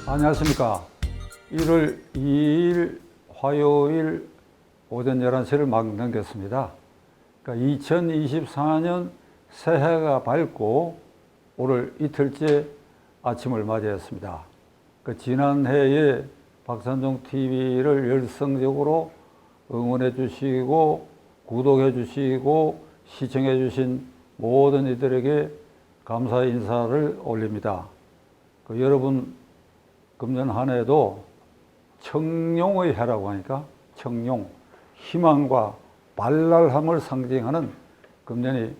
안녕하십니까. 1월 2일 화요일 오전 11시를 막 넘겼습니다. 그러니까 2024년 새해가 밝고 오늘 이틀째 아침을 맞이했습니다. 그 지난해에 박찬종 TV를 열성적으로 응원해 주시고 구독해 주시고 시청해 주신 모든 이들에게 감사 인사를 올립니다. 여러분 금년 한 해도 청룡의 해라고 하니까 청룡, 희망과 발랄함을 상징하는 금년이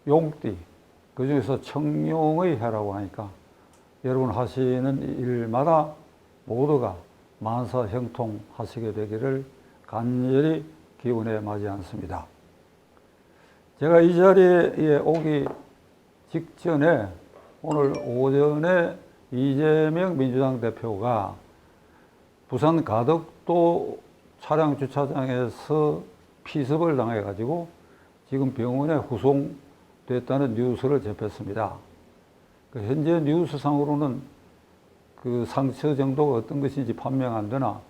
용띠, 그 중에서 청룡의 해라고 하니까 여러분 하시는 일마다 모두가 만사형통 하시게 되기를 간절히 기원해 마지 않습니다. 제가 이 자리에 오기 직전에 오늘 오전에 이재명 민주당 대표가 부산 가덕도 차량 주차장에서 피습을 당해가지고 지금 병원에 후송됐다는 뉴스를 접했습니다. 현재 뉴스상으로는 그 상처 정도가 어떤 것인지 판명 안 되나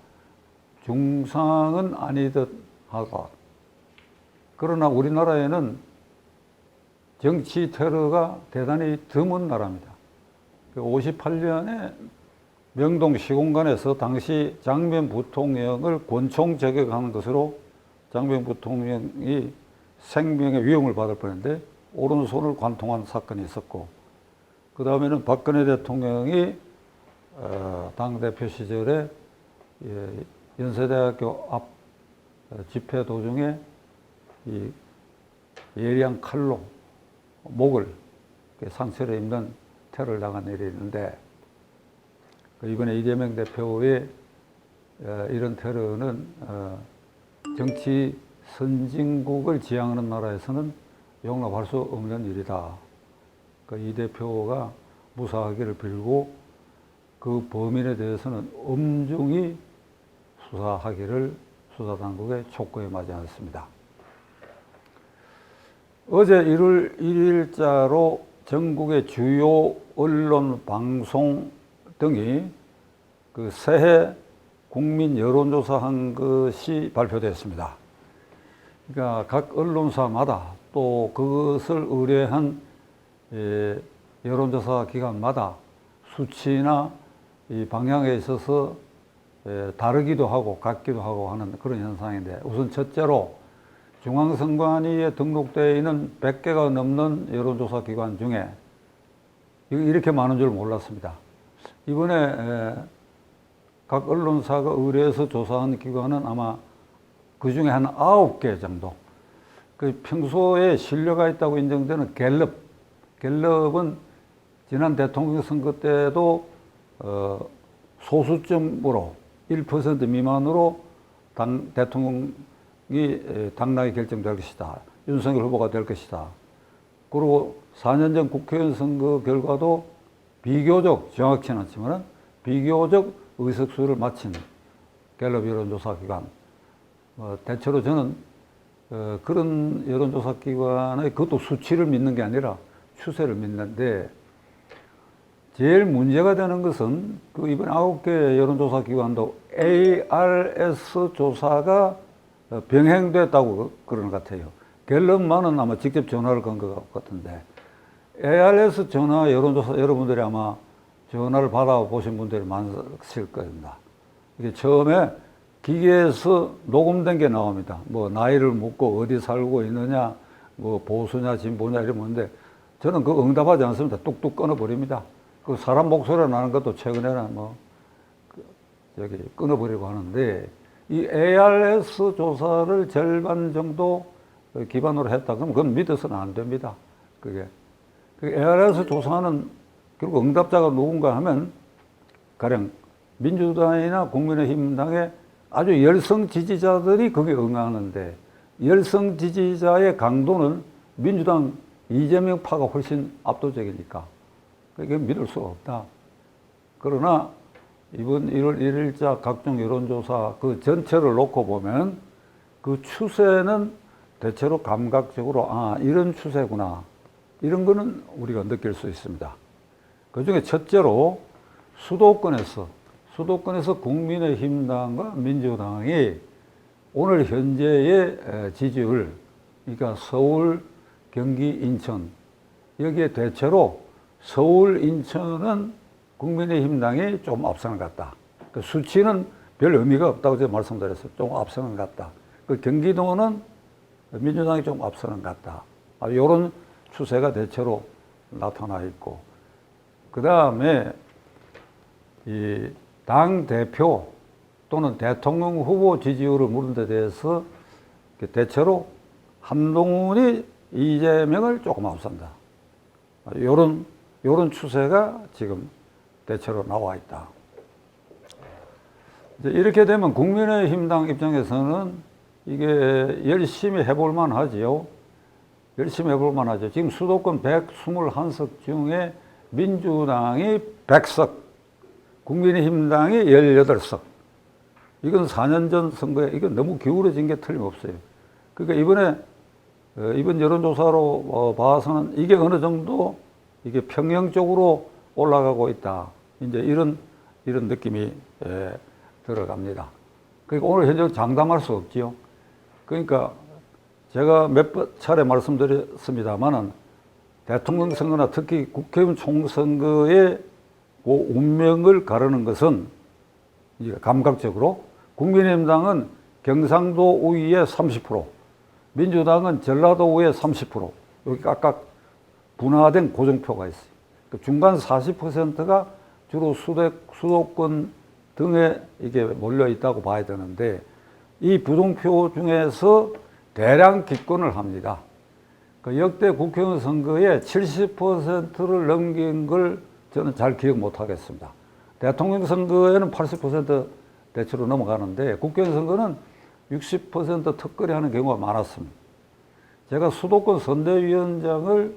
중상은 아니듯 하다. 그러나 우리나라에는 정치 테러가 대단히 드문 나라입니다. 58년에 명동 시공간에서 당시 장면 부통령을 권총 저격한 것으로 장면 부통령이 생명의 위험을 받을 뻔했는데 오른손을 관통한 사건이 있었고, 그 다음에는 박근혜 대통령이 당대표 시절에 연세대학교 앞 집회 도중에 이 예리한 칼로 목을 상처를 입는 테러를 당한 일이 있는데, 이번에 이재명 대표의 이런 테러는 정치 선진국을 지향하는 나라에서는 용납할 수 없는 일이다. 이 대표가 무사하기를 빌고 그 범인에 대해서는 엄중히 수사하기를 수사당국에 촉구해 마지 않았습니다. 어제 1월 1일자로 전국의 주요 언론, 방송 등이 그 새해 국민 여론조사 한 것이 발표됐습니다. 그러니까 각 언론사마다 또 그것을 의뢰한 여론조사 기관마다 수치나 이 방향에 있어서 다르기도 하고 같기도 하고 하는 그런 현상인데, 우선 첫째로 중앙선관위에 등록되어 있는 100개가 넘는 여론조사 기관 중에 이렇게 많은 줄 몰랐습니다. 이번에 각 언론사가 의뢰해서 조사한 기관은 아마 그 중에 한 9개 정도. 평소에 신뢰가 있다고 인정되는 갤럽은 지난 대통령 선거 때도 소수점으로 1% 미만으로 대통령이 당락이 결정될 것이다. 윤석열 후보가 될 것이다. 그리고 4년 전 국회의원 선거 결과도 비교적, 정확치는 않지만 비교적 의석수를 마친 갤럽 여론조사 기관. 대체로 저는 그런 여론조사 기관의 그것도 수치를 믿는 게 아니라 추세를 믿는데, 제일 문제가 되는 것은 이번 9개 여론조사 기관도 ARS 조사가 병행됐다고 그러는 것 같아요. 갤럽만은 아마 직접 전화를 건 것 같은데, ARS 전화 여론조사 여러분들이 아마 전화를 받아보신 분들이 많으실 겁니다. 이게 처음에 기계에서 녹음된 게 나옵니다. 뭐 나이를 묻고 어디 살고 있느냐, 뭐 보수냐 진보냐 이런 건데, 저는 그거 응답하지 않습니다. 뚝뚝 끊어버립니다. 그 사람 목소리가 나는 것도 최근에는 끊어버리고 하는데, 이 ARS 조사를 절반 정도 기반으로 했다 그러면 그건 믿어서는 안 됩니다. 그게. ARS 조사는 결국 응답자가 누군가 하면 가령 민주당이나 국민의힘당의 아주 열성 지지자들이 거기에 응하는데, 열성 지지자의 강도는 민주당 이재명 파가 훨씬 압도적이니까 그게 믿을 수가 없다. 그러나 이번 1월 1일자 각종 여론조사 그 전체를 놓고 보면 그 추세는 대체로 감각적으로 이런 추세구나, 이런 거는 우리가 느낄 수 있습니다. 그 중에 첫째로 수도권에서 국민의힘당과 민주당이 오늘 현재의 지지율, 그러니까 서울, 경기, 인천, 여기에 대체로 서울, 인천은 국민의힘당이 좀 앞서는 것 같다. 그 수치는 별 의미가 없다고 제가 말씀드렸어요. 좀 앞서는 것 같다. 그 경기도는 민주당이 좀 앞서는 것 같다. 이런 추세가 대체로 나타나 있고, 그 다음에 이 당 대표 또는 대통령 후보 지지율을 물은 데 대해서 대체로 한동훈이 이재명을 조금 앞선다. 요런 추세가 지금 대체로 나와 있다. 이제 이렇게 되면 국민의힘당 입장에서는 이게 열심히 해볼만 하지요. 열심히 해볼만 하죠. 지금 수도권 121석 중에 민주당이 100석, 국민의힘당이 18석. 이건 4년 전 선거에 이건 너무 기울어진 게 틀림없어요. 그러니까 이번 여론조사로 봐서는 이게 어느 정도 이게 평형 쪽으로 올라가고 있다. 이제 이런 느낌이 들어갑니다. 그러니까 오늘 현재 장담할 수 없지요. 그러니까 제가 몇 차례 말씀드렸습니다만은 대통령 선거나 특히 국회의원 총선거의 그 운명을 가르는 것은 감각적으로 국민의힘당은 경상도 우위에 30%, 민주당은 전라도 우위에 30%, 여기 각각 분화된 고정표가 있어요. 그 중간 40%가 주로 수도권 등에 이게 몰려 있다고 봐야 되는데, 이 부동표 중에서 대량 기권을 합니다. 그 역대 국회의원 선거에 70%를 넘긴 걸 저는 잘 기억 못 하겠습니다. 대통령 선거에는 80% 대체로 넘어가는데 국회의원 선거는 60% 턱걸이 하는 경우가 많았습니다. 제가 수도권 선대위원장을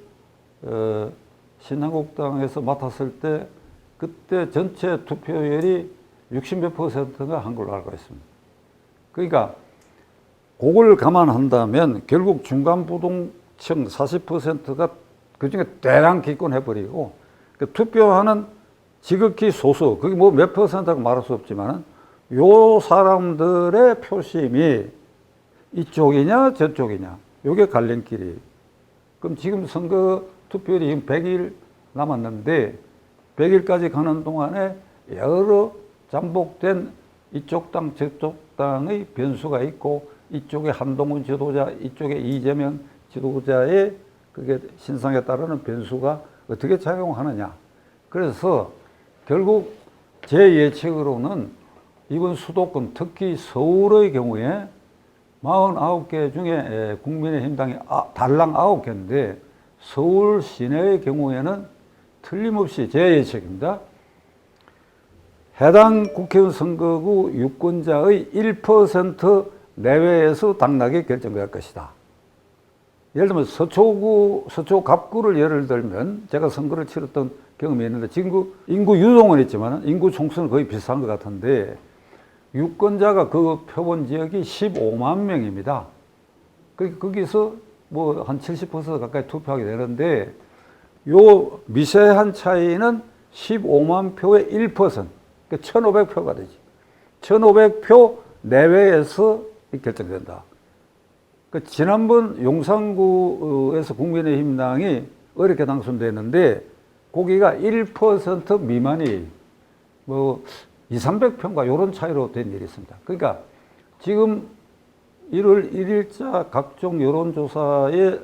신한국당에서 맡았을 때 그때 전체 투표율이 60몇 %가 한 걸로 알고 있습니다. 그러니까 그걸 감안한다면 결국 중간 부동층 40%가 그중에 대량 기권해버리고, 그 투표하는 지극히 소수, 그게 뭐 몇 %라고 말할 수 없지만 요 사람들의 표심이 이쪽이냐 저쪽이냐, 요게 갈림길이. 그럼 지금 선거 투표율이 지금 100일 남았는데 100일까지 가는 동안에 여러 잠복된 이쪽 당 저쪽 당의 변수가 있고, 이쪽에 한동훈 지도자, 이쪽에 이재명 지도자의 그게 신상에 따르는 변수가 어떻게 작용하느냐. 그래서 결국 제 예측으로는 이번 수도권, 특히 서울의 경우에 49개 중에 국민의힘당이 달랑 9개인데 서울 시내의 경우에는 틀림없이 제 예측입니다. 해당 국회의원 선거구 유권자의 1% 내외에서 당락이 결정될 것이다. 예를 들면 서초 갑구를 예를 들면 제가 선거를 치렀던 경험이 있는데, 지금 인구 유동은 있지만 인구 총수는 거의 비슷한 것 같은데 유권자가 그 표본 지역이 15만 명입니다. 거기서 뭐 한 70% 가까이 투표하게 되는데 요 미세한 차이는 15만 표의 1%, 그러니까 1,500표가 되지. 1,500표 내외에서 결정된다. 그 지난번 용산구에서 국민의힘당이 어렵게 당선됐는데 거기가 1% 미만이 뭐 200~300표인가 이런 차이로 된 일이 있습니다. 그러니까 지금 1월 1일자 각종 여론조사에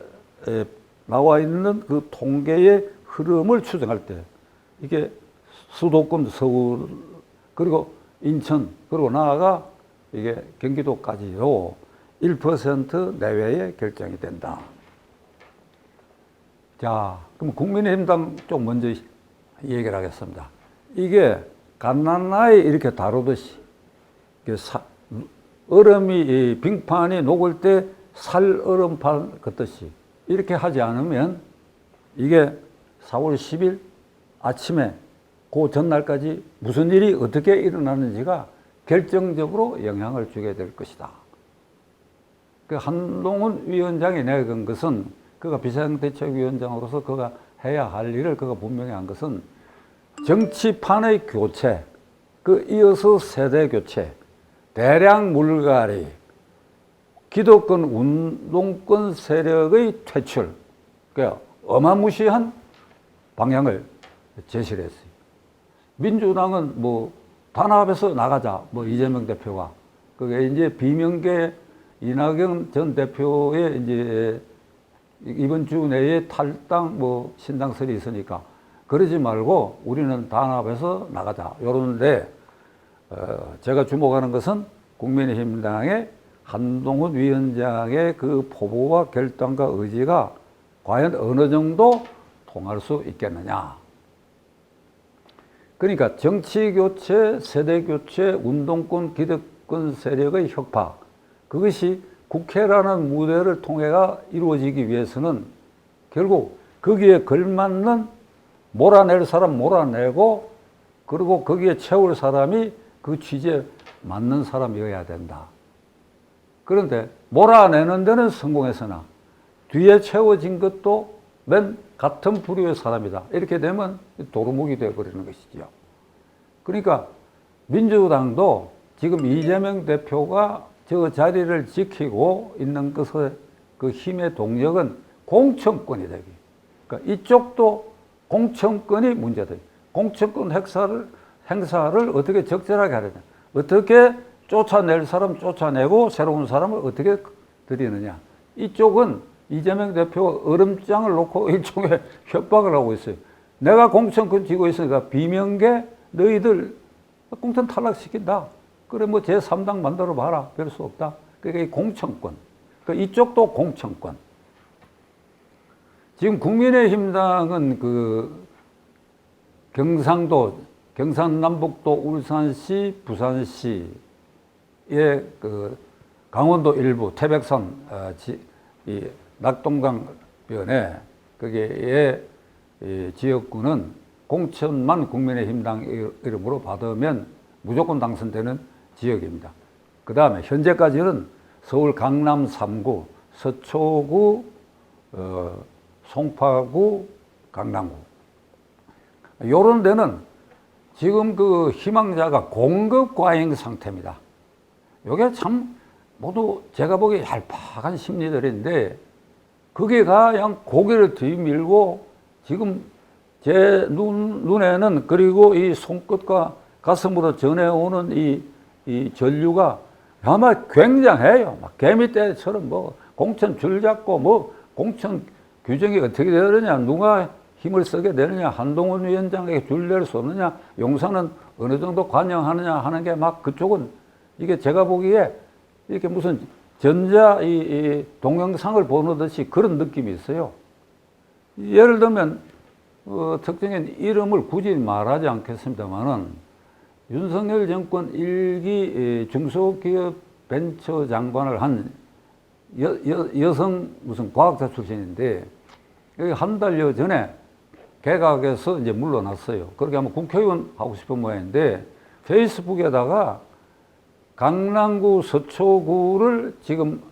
나와 있는 그 통계의 흐름을 추정할 때 이게 수도권, 서울, 그리고 인천, 그리고 나아가 이게 경기도까지로 1% 내외에 결정이 된다. 자, 그럼 국민의힘당 쪽 먼저 얘기를 하겠습니다. 이게 갓난아이 이렇게 다루듯이 얼음이 빙판이 녹을 때 살얼음판 걷듯이 이렇게 하지 않으면 이게 4월 10일 아침에 그 전날까지 무슨 일이 어떻게 일어나는지가 결정적으로 영향을 주게 될 것이다. 그 한동훈 위원장이 내건 것은 그가 비상대책위원장으로서 그가 해야 할 일을 그가 분명히 한 것은 정치판의 교체, 이어서 세대 교체, 대량 물갈이, 기득권 운동권 세력의 퇴출, 어마무시한 방향을 제시를 했어요. 민주당은 단합해서 나가자, 이재명 대표가. 그게 이제 비명계 이낙연 전 대표의 이제 이번 주 내에 탈당 신당설이 있으니까 그러지 말고 우리는 단합해서 나가자. 요런데, 제가 주목하는 것은 국민의힘당의 한동훈 위원장의 그 포부와 결단과 의지가 과연 어느 정도 통할 수 있겠느냐. 그러니까 정치교체, 세대교체, 운동권, 기득권 세력의 혁파, 그것이 국회라는 무대를 통해가 이루어지기 위해서는 결국 거기에 걸맞는 몰아낼 사람 몰아내고, 그리고 거기에 채울 사람이 그 취지에 맞는 사람이어야 된다. 그런데 몰아내는 데는 성공했으나 뒤에 채워진 것도 맨 같은 부류의 사람이다. 이렇게 되면 도루묵이 되어버리는 것이죠. 그러니까 민주당도 지금 이재명 대표가 저 자리를 지키고 있는 것의 그 힘의 동력은 공천권이 되기. 그러니까 이쪽도 공천권이 문제다. 공천권 행사를 어떻게 적절하게 하느냐. 어떻게 쫓아낼 사람 쫓아내고 새로운 사람을 어떻게 들이느냐. 이쪽은 이재명 대표가 얼음장을 놓고 일종의 협박을 하고 있어요. 내가 공천권 쥐고 있으니까 비명계 너희들 공천 탈락시킨다. 그래 제3당 만들어 봐라. 별 수 없다. 그게 공천권. 그러니까 이쪽도 공천권. 지금 국민의힘당은 경상도, 경상남북도, 울산시, 부산시의 강원도 일부, 태백산, 낙동강변에 거기에 지역구는 공천만 국민의힘당 이름으로 받으면 무조건 당선되는 지역입니다. 그 다음에 현재까지는 서울 강남 3구, 서초구, 송파구, 강남구. 요런 데는 지금 희망자가 공급 과잉 상태입니다. 요게 참 모두 제가 보기에 얄팍한 심리들인데, 그게 그냥 고개를 뒤밀고 지금 제 눈에는, 그리고 이 손끝과 가슴으로 전해오는 이 전류가 아마 굉장해요. 막 개미떼처럼 공천 줄 잡고 공천 규정이 어떻게 되느냐, 누가 힘을 쓰게 되느냐, 한동훈 위원장에게 줄 낼 수 없느냐, 용산은 어느 정도 관여하느냐 하는 게 막 그쪽은 이게 제가 보기에 이렇게 무슨 전자 이 동영상을 보는 듯이 그런 느낌이 있어요. 예를 들면 특정인 이름을 굳이 말하지 않겠습니다만은 윤석열 정권 1기 중소기업 벤처 장관을 한 여성 무슨 과학자 출신인데, 여기 한 달여 전에 개각에서 이제 물러났어요. 그렇게 하면 국회의원 하고 싶은 모양인데, 페이스북에다가 강남구 서초구를 지금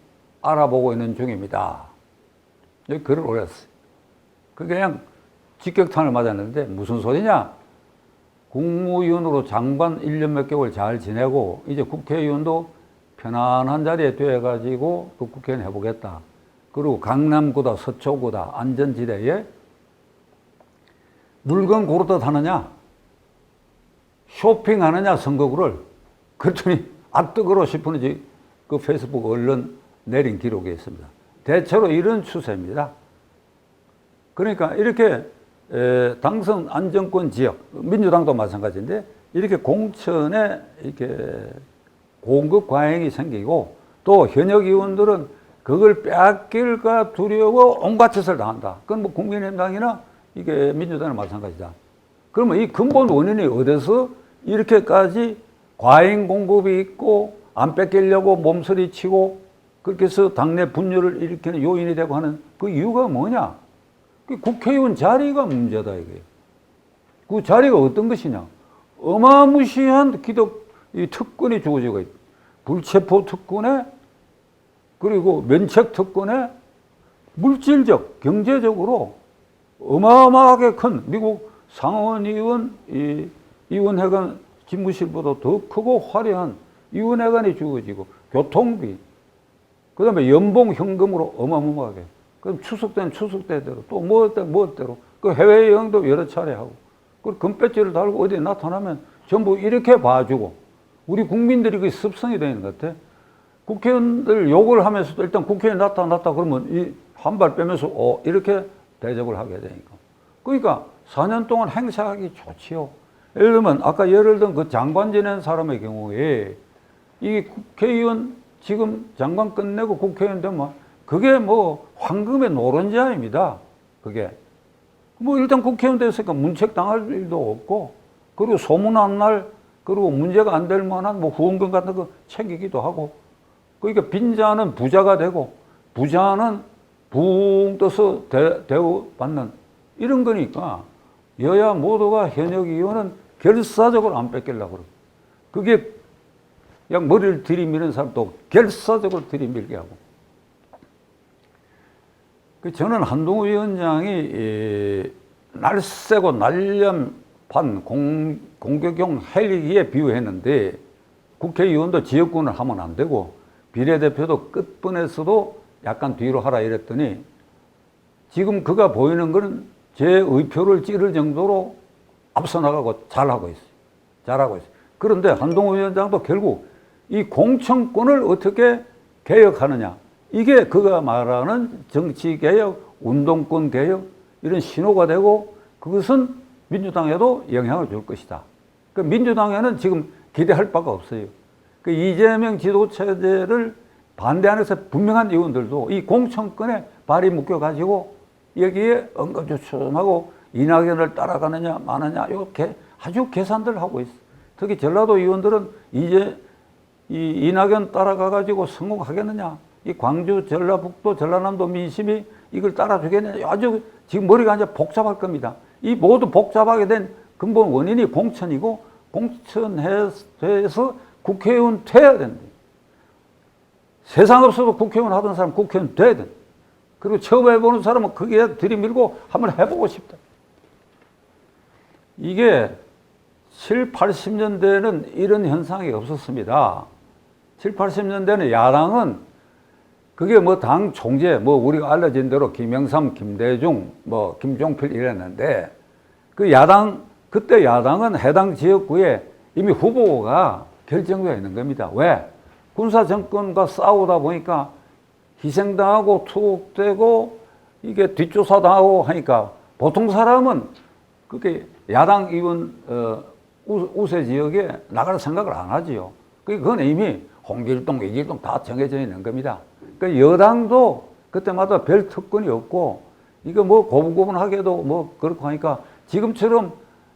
알아보고 있는 중입니다. 여기 글을 올렸어요. 그게 그냥 직격탄을 맞았는데 무슨 소리냐? 국무위원으로 장관 1년 몇 개월 잘 지내고 이제 국회의원도 편안한 자리에 돼가지고 또 국회의원 해보겠다. 그리고 강남구다 서초구다 안전지대에 물건 고르듯 하느냐? 쇼핑하느냐 선거구를. 그랬더니 아뜨거로 싶은지 그 페이스북 언론 내린 기록이 있습니다. 대체로 이런 추세입니다. 그러니까 이렇게 당선 안정권 지역, 민주당도 마찬가지인데 이렇게 공천에 이렇게 공급 과잉이 생기고, 또 현역 의원들은 그걸 빼앗길까 두려워 온갖 짓을 다 한다. 그건 국민의힘당이나 이게 민주당이나 마찬가지다. 그러면 이 근본 원인이 어디서 이렇게까지 과잉 공급이 있고 안 뺏기려고 몸서리치고 그렇게 해서 당내 분열을 일으키는 요인이 되고 하는 그 이유가 뭐냐? 그 국회의원 자리가 문제다, 이게. 그 자리가 어떤 것이냐? 어마무시한 이 특권이 주어지고 있다. 불체포 특권에, 그리고 면책 특권에 물질적, 경제적으로 어마어마하게 큰 미국 상원의원, 의원회관 집무실보다 더 크고 화려한 의원회관이 주어지고, 교통비, 그 다음에 연봉 현금으로 어마어마하게. 그럼 추석 때는 추석 때대로, 또 뭐 때로, 그 해외여행도 여러 차례 하고, 그 금배지를 달고 어디에 나타나면 전부 이렇게 봐주고, 우리 국민들이 그 습성이 되는 것 같아. 국회의원들 욕을 하면서도 일단 국회에 나타났다 그러면 이 한 발 빼면서 이렇게 대접을 하게 되니까. 그러니까 4년 동안 행사하기 좋지요. 예를 들면 아까 예를 든 그 장관 지낸 사람의 경우에 이 국회의원 지금 장관 끝내고 국회의원 되면 그게 뭐 황금의 노른자입니다. 그게. 뭐 일단 국회의원 됐으니까 문책 당할 일도 없고, 그리고 소문난 날, 그리고 문제가 안 될 만한 뭐 후원금 같은 거 챙기기도 하고, 그러니까 빈자는 부자가 되고 부자는 붕 떠서 대우받는 이런 거니까 여야 모두가 현역 의원은 결사적으로 안 뺏기려고 그러고, 그게 그냥 머리를 들이미는 사람도 결사적으로 들이밀게 하고. 저는 한동훈 위원장이 날쌔고 날렵한 공격용 헬기에 비유했는데, 국회의원도 지역구는 하면 안 되고 비례대표도 끝번에서도 약간 뒤로 하라 이랬더니, 지금 그가 보이는 것은 제 의표를 찌를 정도로 앞서 나가고 잘하고 있어요. 잘하고 있어요. 그런데 한동훈 위원장도 결국 이 공천권을 어떻게 개혁하느냐, 이게 그가 말하는 정치개혁, 운동권 개혁, 이런 신호가 되고, 그것은 민주당에도 영향을 줄 것이다. 그 민주당에는 지금 기대할 바가 없어요. 그 이재명 지도체제를 반대하는 분명한 의원들도 이 공천권에 발이 묶여가지고 여기에 언급주춤하고 이낙연을 따라가느냐 마느냐 이렇게 아주 계산들 하고 있어. 특히 전라도 의원들은 이제 이 이낙연 따라가가지고 성공하겠느냐, 이 광주, 전라북도, 전라남도 민심이 이걸 따라주겠느냐, 아주 지금 머리가 이제 복잡할 겁니다. 이 모두 복잡하게 된 근본 원인이 공천이고, 공천해서 국회의원 돼야 된다. 세상 없어도 국회의원 하던 사람 국회의원 돼야 된다. 그리고 처음 해보는 사람은 그게 들이밀고 한번 해보고 싶다. 이게 7, 80년대에는 이런 현상이 없었습니다. 7, 80년대는 야당은 그게 뭐 당 총재, 뭐 우리가 알려진 대로 김영삼, 김대중, 뭐 김종필 이랬는데, 그 그때 야당은 해당 지역구에 이미 후보가 결정되어 있는 겁니다. 왜? 군사 정권과 싸우다 보니까 희생당하고 투옥되고 이게 뒷조사당하고 하니까 보통 사람은 그게 야당 의원 우세 지역에 나갈 생각을 안 하지요. 그건 이미 홍길동, 이길동 다 정해져 있는 겁니다. 그러니까 여당도 그때마다 별 특권이 없고, 이거 뭐 고분고분하게도 뭐 그렇고 하니까 지금처럼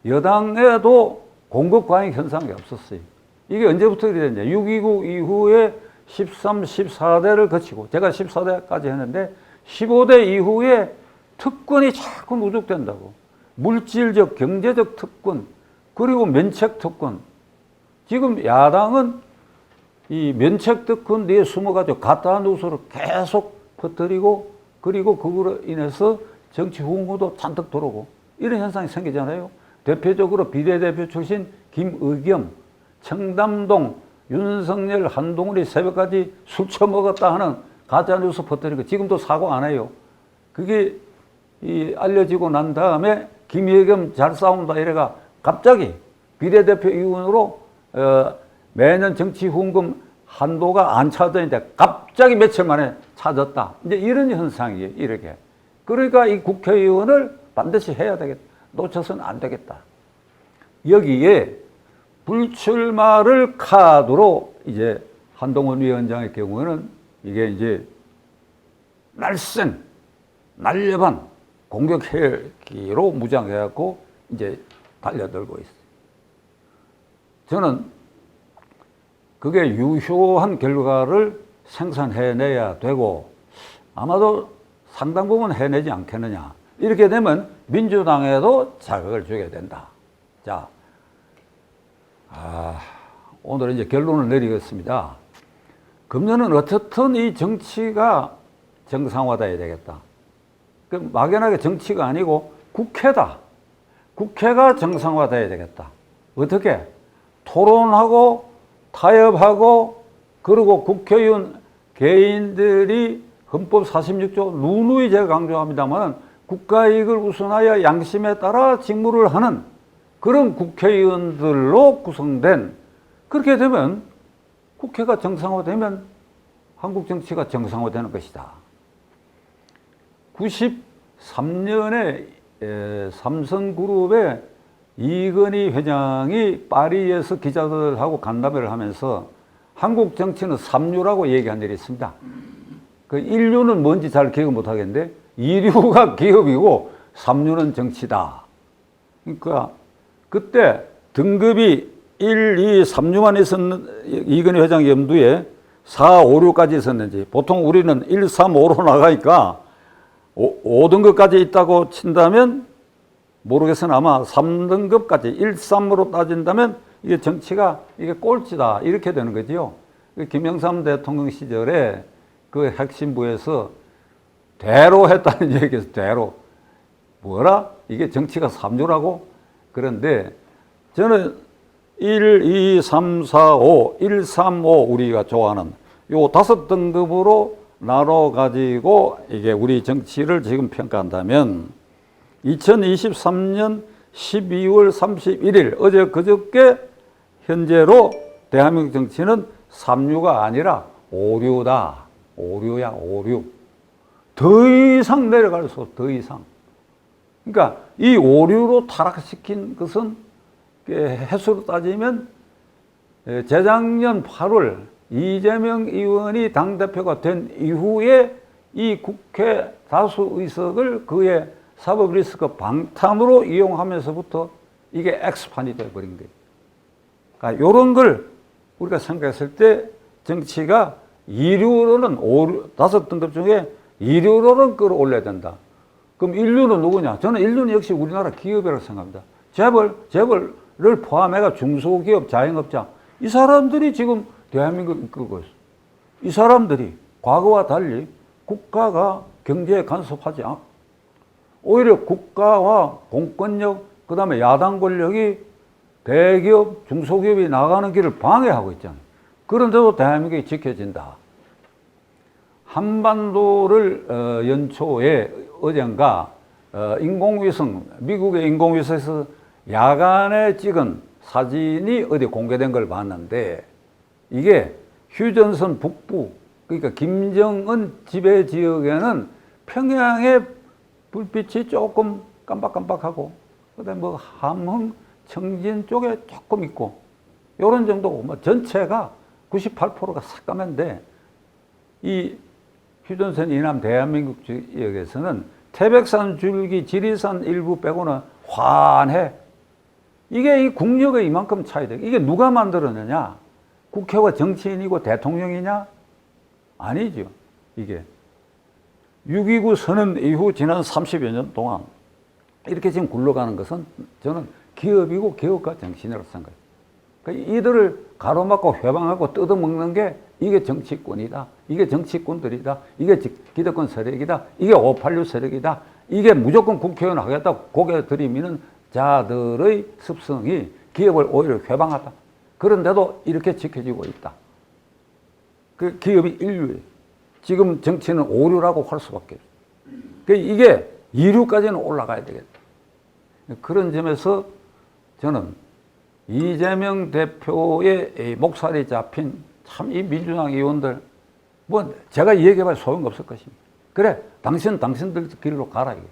여당에도 공급과잉 현상이 없었어요. 이게 언제부터 이렇게 됐냐. 6.29 이후에 13, 14대를 거치고, 제가 14대까지 했는데 15대 이후에 특권이 자꾸 누적된다고. 물질적, 경제적 특권, 그리고 면책 특권. 지금 야당은 이 면책 특권 뒤에 숨어가지고 가짜 뉴스를 계속 퍼뜨리고, 그리고 그거로 인해서 정치 후보도 잔뜩 들어오고, 이런 현상이 생기잖아요. 대표적으로 비례대표 출신 김의겸, 청담동 윤석열, 한동훈이 새벽까지 술 처먹었다 하는 가짜뉴스 퍼뜨리고 지금도 사고 안 해요. 그게 알려지고 난 다음에 김의겸 잘 싸운다 이래가 갑자기 비례대표 의원으로 매년 정치 후원금 한도가 안 차던데 갑자기 며칠 만에 찾았다. 이제 이런 현상이에요. 이렇게. 그러니까 이 국회의원을 반드시 해야 되겠다. 놓쳐서는 안 되겠다. 여기에 불출마를 카드로 이제 한동훈 위원장의 경우는 이게 이제 날렵한 공격 헬기로 무장해갖고 이제 달려들고 있어요. 저는 그게 유효한 결과를 생산해내야 되고, 아마도 상당 부분 해내지 않겠느냐. 이렇게 되면 민주당에도 자극을 주게 된다. 자, 오늘 이제 결론을 내리겠습니다. 금년은 어떻든 이 정치가 정상화돼야 되겠다. 그 막연하게 정치가 아니고 국회다. 국회가 정상화돼야 되겠다. 어떻게? 토론하고 타협하고 그리고 국회의원 개인들이 헌법 46조 누누이 제가 강조합니다만 국가이익을 우선하여 양심에 따라 직무를 하는 그런 국회의원들로 구성된, 그렇게 되면 국회가 정상화되면 한국 정치가 정상화되는 것이다. 93년에 삼성그룹의 이건희 회장이 파리에서 기자들하고 간담회를 하면서 한국 정치는 삼류라고 얘기한 일이 있습니다. 그 1류는 뭔지 잘 기억 못 하겠는데 2류가 기업이고 3류는 정치다. 그러니까 그때 등급이 1, 2, 3류만 있었는 이건희 회장 염두에 4, 5, 6까지 있었는지, 보통 우리는 1, 3, 5로 나가니까 5등급까지 있다고 친다면 모르겠으나 아마 3등급까지 1, 3으로 따진다면 이게 정치가 이게 꼴찌다 이렇게 되는 거지요. 김영삼 대통령 시절에 그 핵심부에서 대로 했다는 얘기에서 대로 뭐라? 이게 정치가 3류라고? 그런데 저는 1, 2, 3, 4, 5, 1, 3, 5 우리가 좋아하는 요 5등급으로 나눠 가지고 이게 우리 정치를 지금 평가한다면 2023년 12월 31일 어제 그저께 현재로 대한민국 정치는 3류가 아니라 5류다. 5류야, 5류. 더 이상 내려갈 수 없어, 더 이상. 그러니까 이 5류로 타락시킨 것은 해수로 따지면 재작년 8월 이재명 의원이 당대표가 된 이후에 이 국회 다수 의석을 그의 사법 리스크 방탄으로 이용하면서부터 이게 X판이 되어버린 거예요. 그러니까 이런 걸 우리가 생각했을 때 정치가 2류로는 5등급 중에 2류로는 끌어올려야 된다. 그럼 1류는 누구냐? 저는 1류는 역시 우리나라 기업이라고 생각합니다. 재벌을 포함해가 중소기업, 자영업자, 이 사람들이 지금 대한민국을 이끌고 있어. 이 사람들이 과거와 달리 국가가 경제에 간섭하지 않고 오히려 국가와 공권력, 그 다음에 야당 권력이 대기업, 중소기업이 나가는 길을 방해하고 있잖아요. 그런데도 대한민국이 지켜진다. 한반도를 연초에 어젠가 인공위성, 미국의 인공위성에서 야간에 찍은 사진이 어디 공개된 걸 봤는데 이게 휴전선 북부, 그러니까 김정은 지배 지역에는 평양의 불빛이 조금 깜박깜박하고 그다음에 뭐 함흥, 청진 쪽에 조금 있고 이런 정도고 뭐 전체가 98%가 삭감한데 이 휴전선 이남 대한민국 지역에서는 태백산, 줄기, 지리산 일부 빼고는 환해. 이게 이 국력의 이만큼 차이다. 이게 누가 만들었느냐? 국회와 정치인이고 대통령이냐? 아니죠. 이게 6.29 선언 이후 지난 30여 년 동안 이렇게 지금 굴러가는 것은 저는 기업이고 기업가 정신이라고 생각해요. 그러니까 이들을 가로막고 회방하고 뜯어먹는 게 이게 정치권이다. 이게 정치권들이다. 이게 기득권 세력이다. 이게 586 세력이다. 이게 무조건 국회의원 하겠다고 고개 들이미는 자들의 습성이 기업을 오히려 회방하다. 그런데도 이렇게 지켜지고 있다. 그 기업이 인류예요. 지금 정치는 5류라고 할 수밖에 없어요. 그러니까 이게 2류까지는 올라가야 되겠다. 그런 점에서 저는 이재명 대표의 목살이 잡힌 참 이 민주당 의원들, 뭐 제가 얘기해봐야 소용없을 것입니다. 그래, 당신들 길로 가라. 이게.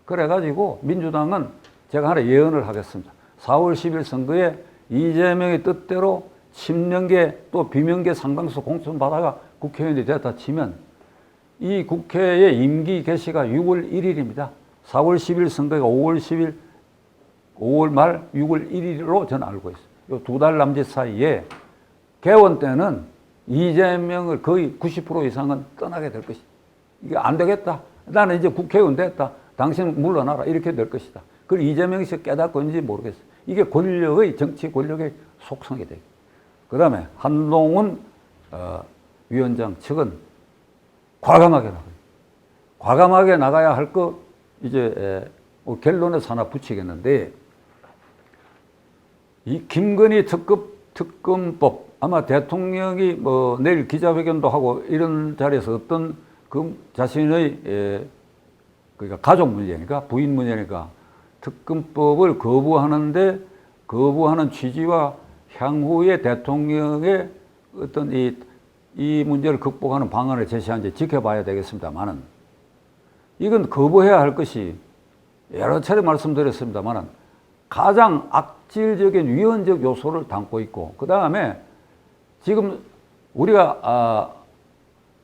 그래가지고 민주당은 제가 하나 예언을 하겠습니다. 4월 10일 선거에 이재명의 뜻대로 10년계 또 비명계 상당수 공천 받아가 국회의원이 됐다 치면 이 국회의 임기 개시가 6월 1일입니다. 4월 10일 선거가 5월 10일, 5월 말 6월 1일로 저는 알고 있어요. 이 2달 남짓 사이에 개원 때는 이재명을 거의 90% 이상은 떠나게 될 것이다. 이게 안 되겠다. 나는 이제 국회의원 됐다. 당신은 물러나라. 이렇게 될 것이다. 그걸 이재명이 깨닫고 있는지 모르겠어요. 이게 권력의, 정치 권력의 속성이 돼요. 그 다음에 한동훈 위원장 측은 과감하게 나가요. 과감하게 나가야 할 거 이제 결론에서 하나 붙이겠는데, 이 김건희 특검법, 아마 대통령이 뭐 내일 기자회견도 하고 이런 자리에서 어떤 그 자신의 그러니까 가족 문제니까, 부인 문제니까 특검법을 거부하는데, 거부하는 취지와 향후에 대통령의 어떤 이 문제를 극복하는 방안을 제시한지 지켜봐야 되겠습니다만은, 이건 거부해야 할 것이 여러 차례 말씀드렸습니다만은 가장 악질적인 위헌적 요소를 담고 있고, 그 다음에 지금 우리가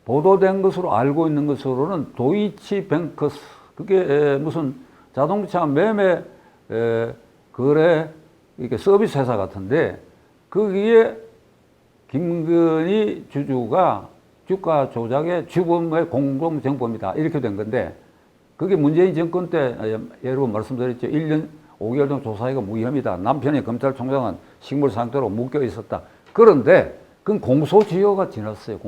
보도된 것으로 알고 있는 것으로는 도이치뱅크스, 그게 무슨 자동차 매매 거래 이렇게 서비스 회사 같은데, 거기에 김건희 주주가 주가 조작의 주범의 공동 정보입니다. 이렇게 된 건데, 그게 문재인 정권 때 여러 번 말씀드렸죠. 1년 5개월 동안 조사해가 무혐의다. 남편이 검찰총장은 식물 상태로 묶여 있었다. 그런데 그건 공소시효가 지났어요.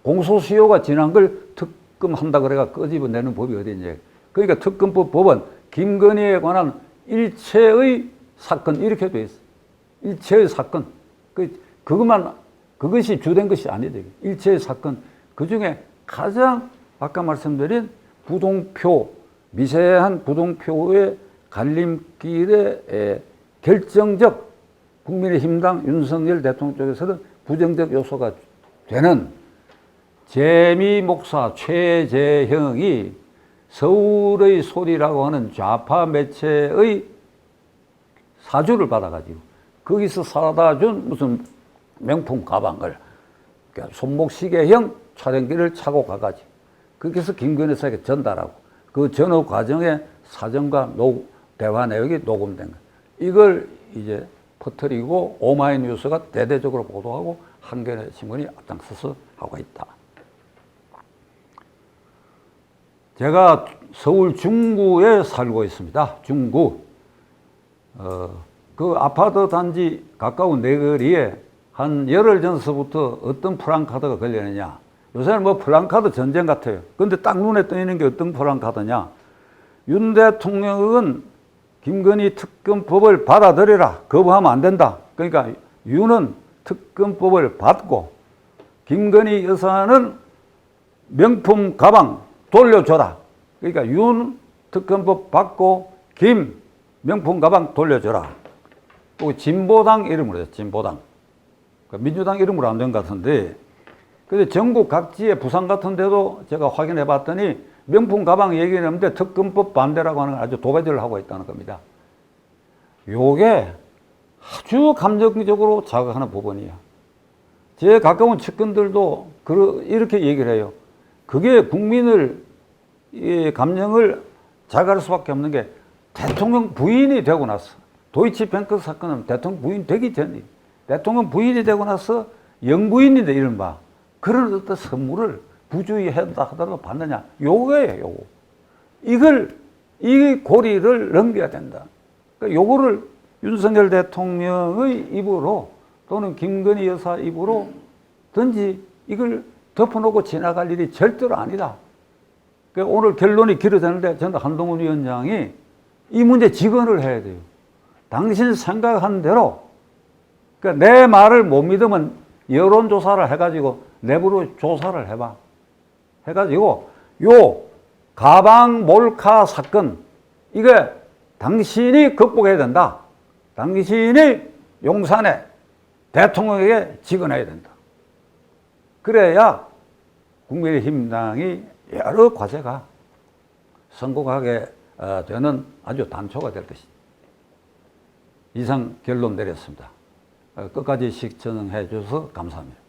공소시효가 지난 걸 특검한다 그래가 끄집어내는 법이 어디 있냐. 그러니까 특검법은 김건희에 관한 일체의 사건, 이렇게 돼 있어. 일체의 사건. 그것이 주된 것이 아니다. 일체의 사건. 그 중에 가장 아까 말씀드린 부동표, 미세한 부동표의 갈림길에 결정적, 국민의힘당 윤석열 대통령 쪽에서는 부정적 요소가 되는 재미 목사 최재형이 서울의 소리라고 하는 좌파 매체의 사주를 받아가지고 거기서 사다 준 무슨 명품 가방을, 그러니까 손목시계형 촬영기를 차고 가가지고 거기서 김건희 여사에게 전달하고, 그 전후 과정에 사정과 대화 내역이 녹음된 거, 이걸 이제 퍼뜨리고 오마이뉴스가 대대적으로 보도하고 한겨레 신문이 앞장서서 하고 있다. 제가 서울 중구에 살고 있습니다. 중구. 그 아파트 단지 가까운 내거리에 한 열흘 전서부터 어떤 프랑카드가 걸렸느냐. 요새는 뭐 프랑카드 전쟁 같아요. 근데 딱 눈에 띄는 게 어떤 프랑카드냐. 윤 대통령은 김건희 특검법을 받아들여라. 거부하면 안 된다. 그러니까 윤은 특검법을 받고 김건희 여사는 명품 가방 돌려줘라. 그러니까 윤 특검법 받고 김 명품 가방 돌려줘라. 또 진보당 이름으로 해요. 진보당. 그러니까 민주당 이름으로 안 된 것 같은데, 근데 전국 각지에 부산 같은 데도 제가 확인해 봤더니 명품 가방 얘기는 없는데 특검법 반대라고 하는 아주 도배들을 하고 있다는 겁니다. 요게 아주 감정적으로 자극하는 부분이야. 제 가까운 측근들도 이렇게 얘기를 해요. 그게 국민을, 감정을 자극할 수밖에 없는 게 대통령 부인이 되고 나서, 도이치뱅크 사건은 대통령 부인 되기 전에, 대통령 부인이 되고 나서 영부인이 돼, 이른바. 그런 어떤 선물을 부주의한다 하더라도 받느냐. 요거예요, 요거. 이 고리를 넘겨야 된다. 그러니까 요거를 윤석열 대통령의 입으로 또는 김건희 여사 입으로 든지 이걸 덮어놓고 지나갈 일이 절대로 아니다. 그러니까 오늘 결론이 길어졌는데 저는 한동훈 위원장이 이 문제 직언을 해야 돼요. 당신 생각한 대로, 그러니까 내 말을 못 믿으면 여론조사를 해가지고 내부로 조사를 해봐. 해가지고 요 가방 몰카 사건, 이거 당신이 극복해야 된다. 당신이 용산에 대통령에게 직언해야 된다. 그래야 국민의힘당이 여러 과제가 성공하게 되는 아주 단초가 될 것이다. 이상 결론 내렸습니다. 끝까지 시청해 주셔서 감사합니다.